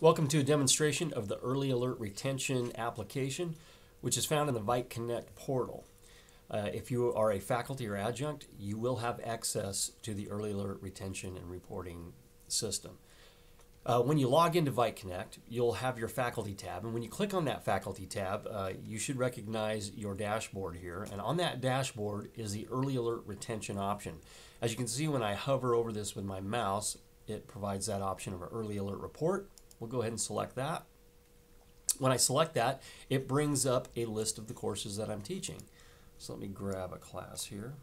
Welcome to a demonstration of the Early Alert Retention application, which is found in the Vite Connect portal. If you are a faculty or adjunct, you will have access to the Early Alert Retention and Reporting system. When you log into Vite Connect, you'll have your faculty tab, and when you click on that faculty tab, you should recognize your dashboard here, and on that dashboard is the Early Alert Retention option. As you can see, when I hover over this with my mouse, it provides that option of an Early Alert Report. We'll go ahead and select that. When I select that, it brings up a list of the courses that I'm teaching. So let me grab a class here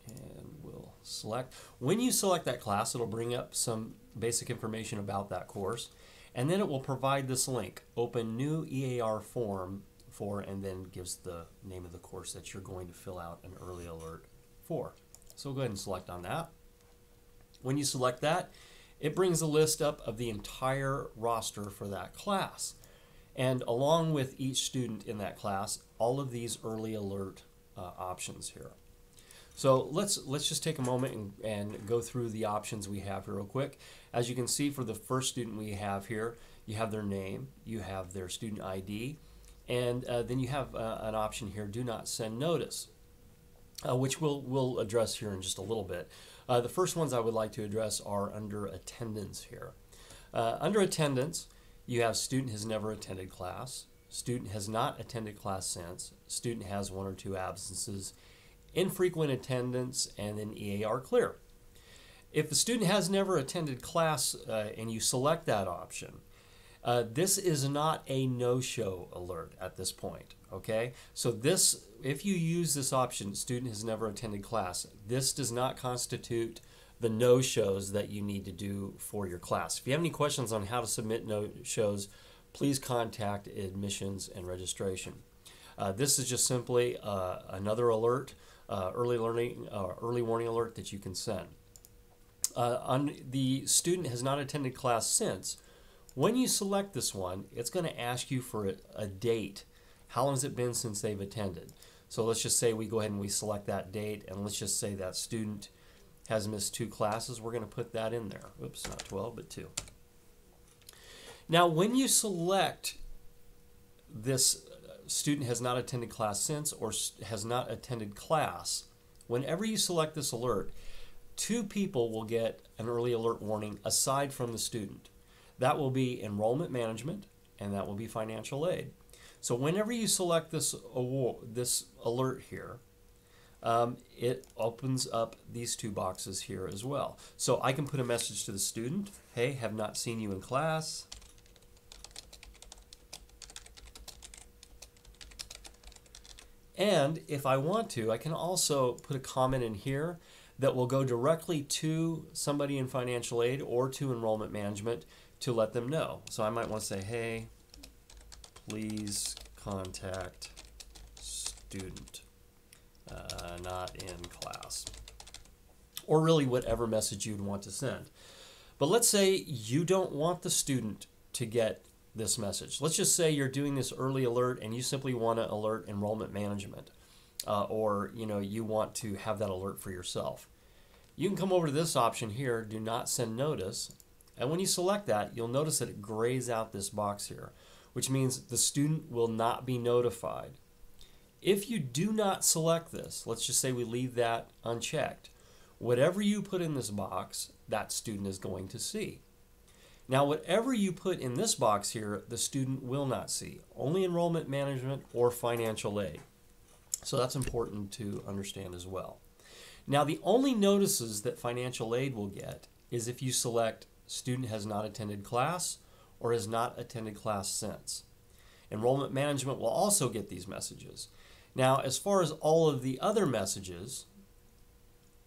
and we'll select. When you select that class, it'll bring up some basic information about that course, and then it will provide this link, open new EAR form for, and then gives the name of the course that you're going to fill out an early alert for. So we'll go ahead and select on that. When you select that, it brings a list up of the entire roster for that class. And along with each student in that class, all of these early alert options here. So let's just take a moment and go through the options we have here real quick. As you can see, for the first student we have here, you have their name, you have their student ID, and then you have an option here, do not send notice, which we'll address here in just a little bit. The first ones I would like to address are under attendance here. Under attendance, you have student has never attended class, student has not attended class since, student has 1 or 2 absences, infrequent attendance, and then EAR clear. If the student has never attended class and you select that option, this is not a no-show alert at this point, okay? So this, if you use this option, student has never attended class, this does not constitute the no-shows that you need to do for your class. If you have any questions on how to submit no-shows, please contact admissions and registration. This is just simply another alert, early warning alert that you can send. On the student has not attended class since, when you select this one, it's going to ask you for a date. How long has it been since they've attended? So let's just say we go ahead and we select that date, and let's just say that student has missed 2 classes. We're going to put that in there. Oops, not 12, but 2. Now, when you select this student has not attended class since or has not attended class, whenever you select this alert, 2 people will get an early alert warning aside from the student. That will be enrollment management, and that will be financial aid. So whenever you select this alert here, it opens up these 2 boxes here as well. So I can put a message to the student, hey, have not seen you in class. And if I want to, I can also put a comment in here that will go directly to somebody in financial aid or to enrollment management to let them know. So I might want to say, hey, please contact student, not in class. Or really whatever message you'd want to send. But let's say you don't want the student to get this message. Let's just say you're doing this early alert and you simply want to alert enrollment management, or you want to have that alert for yourself. You can come over to this option here, do not send notice, and when you select that, you'll notice that it grays out this box here, which means the student will not be notified. If you do not select this, let's just say we leave that unchecked, whatever you put in this box, that student is going to see. Now, whatever you put in this box here, the student will not see, only enrollment management or financial aid. So that's important to understand as well. Now, the only notices that financial aid will get is if you select student has not attended class or has not attended class since. Enrollment management will also get these messages. Now, as far as all of the other messages,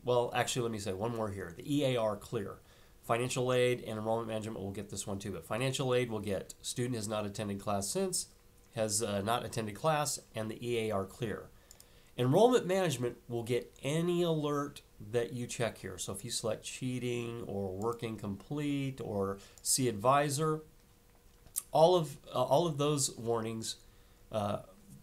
well, actually, let me say one more here, the EAR clear. Financial aid and enrollment management will get this one too, but financial aid will get student has not attended class since, has not attended class, and the EAR clear. Enrollment management will get any alert that you check here. So if you select cheating or work incomplete or see advisor, all of those warnings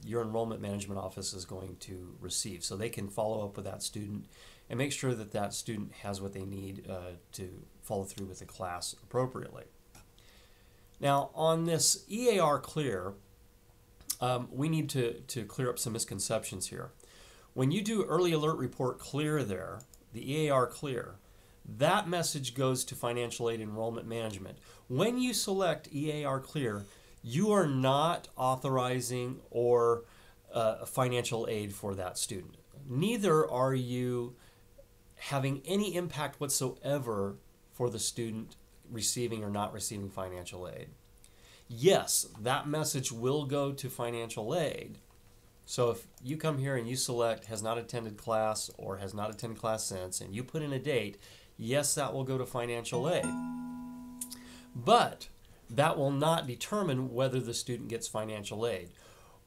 your enrollment management office is going to receive. So they can follow up with that student and make sure that that student has what they need to follow through with the class appropriately. Now, on this EAR Clear, we need to clear up some misconceptions here. When you do Early Alert Report Clear there, the EAR Clear, that message goes to Financial Aid Enrollment Management. When you select EAR Clear, you are not authorizing or financial aid for that student. Neither are you having any impact whatsoever for the student receiving or not receiving financial aid. Yes, that message will go to financial aid. So if you come here and you select has not attended class or has not attended class since, and you put in a date, yes, that will go to financial aid. But that will not determine whether the student gets financial aid.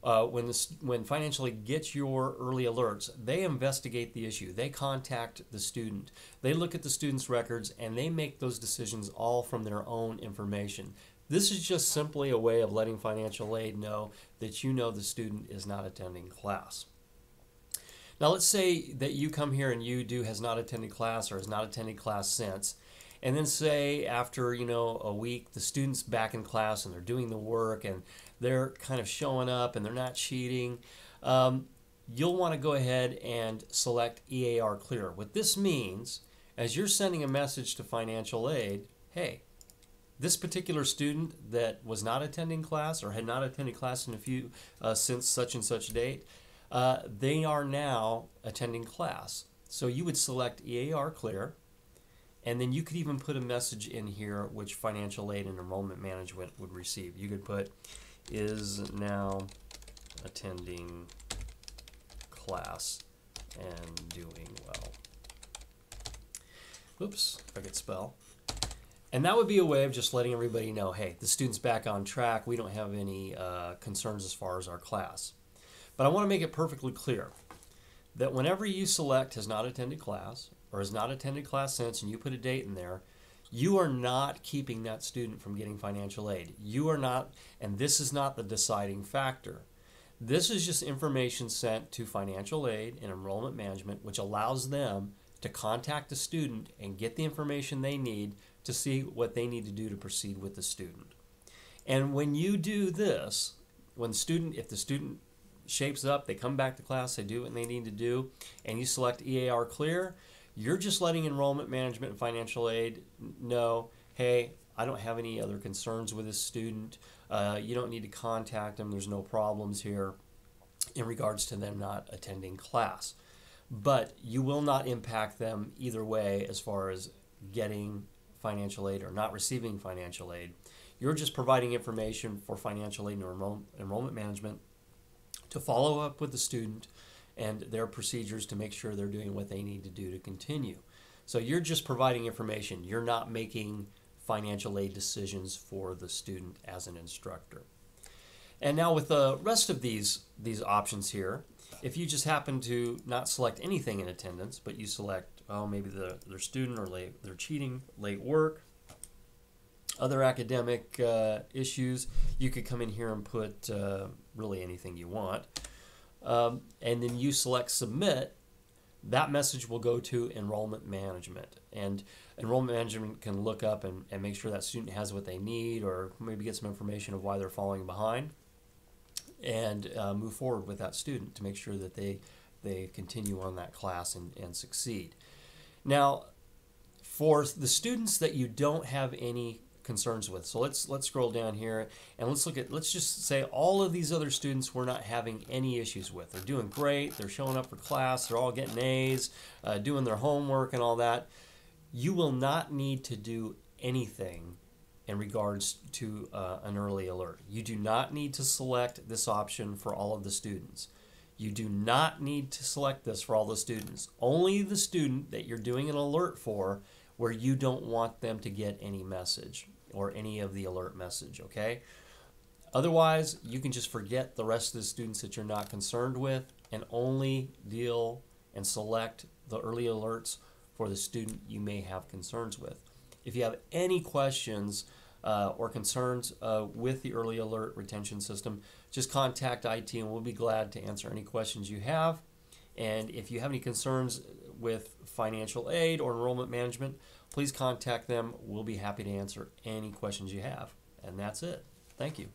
When financial aid gets your early alerts, they investigate the issue. They contact the student. They look at the student's records and they make those decisions all from their own information. This is just simply a way of letting financial aid know that you know the student is not attending class. Now let's say that you come here and you has not attended class or has not attended class since, and then say after a week the student's back in class and they're doing the work and they're kind of showing up and they're not cheating. You'll want to go ahead and select EAR Clear. What this means, as you're sending a message to financial aid, hey, this particular student that was not attending class or had not attended class since such and such date, they are now attending class. So you would select EAR Clear, and then you could even put a message in here which Financial Aid and Enrollment Management would receive. You could put, is now attending class and doing well. Oops, if I could spell. And that would be a way of just letting everybody know, hey, the student's back on track. We don't have any concerns as far as our class. But I want to make it perfectly clear that whenever you select has not attended class or has not attended class since and you put a date in there, you are not keeping that student from getting financial aid. You are not, and this is not the deciding factor. This is just information sent to financial aid and enrollment management, which allows them to contact the student and get the information they need to see what they need to do to proceed with the student. And when you do this, if the student shapes up, they come back to class, they do what they need to do, and you select EAR Clear, you're just letting enrollment management and financial aid know, hey, I don't have any other concerns with this student. You don't need to contact them. There's no problems here in regards to them not attending class. But you will not impact them either way as far as getting financial aid or not receiving financial aid. You're just providing information for financial aid and enrollment management to follow up with the student and their procedures to make sure they're doing what they need to do to continue. So you're just providing information. You're not making financial aid decisions for the student as an instructor. And now with the rest of these options here, if you just happen to not select anything in attendance, but you select, maybe their student or they're cheating, late work, other academic issues, you could come in here and put really anything you want. And then you select Submit. That message will go to Enrollment Management. And Enrollment Management can look up and make sure that student has what they need or maybe get some information of why they're falling behind and move forward with that student to make sure that they continue on that class and succeed. Now, for the students that you don't have any concerns with, so let's scroll down here and let's just say all of these other students we're not having any issues with. They're doing great, they're showing up for class, they're all getting A's, doing their homework and all that. You will not need to do anything in regards to an early alert. You do not need to select this option for all of the students. You do not need to select this for all the students. Only the student that you're doing an alert for where you don't want them to get any message or any of the alert message, okay? Otherwise, you can just forget the rest of the students that you're not concerned with and only deal and select the early alerts for the student you may have concerns with. If you have any questions or concerns with the early alert retention system, just contact IT and we'll be glad to answer any questions you have. And if you have any concerns with financial aid or enrollment management, please contact them. We'll be happy to answer any questions you have. And that's it. Thank you.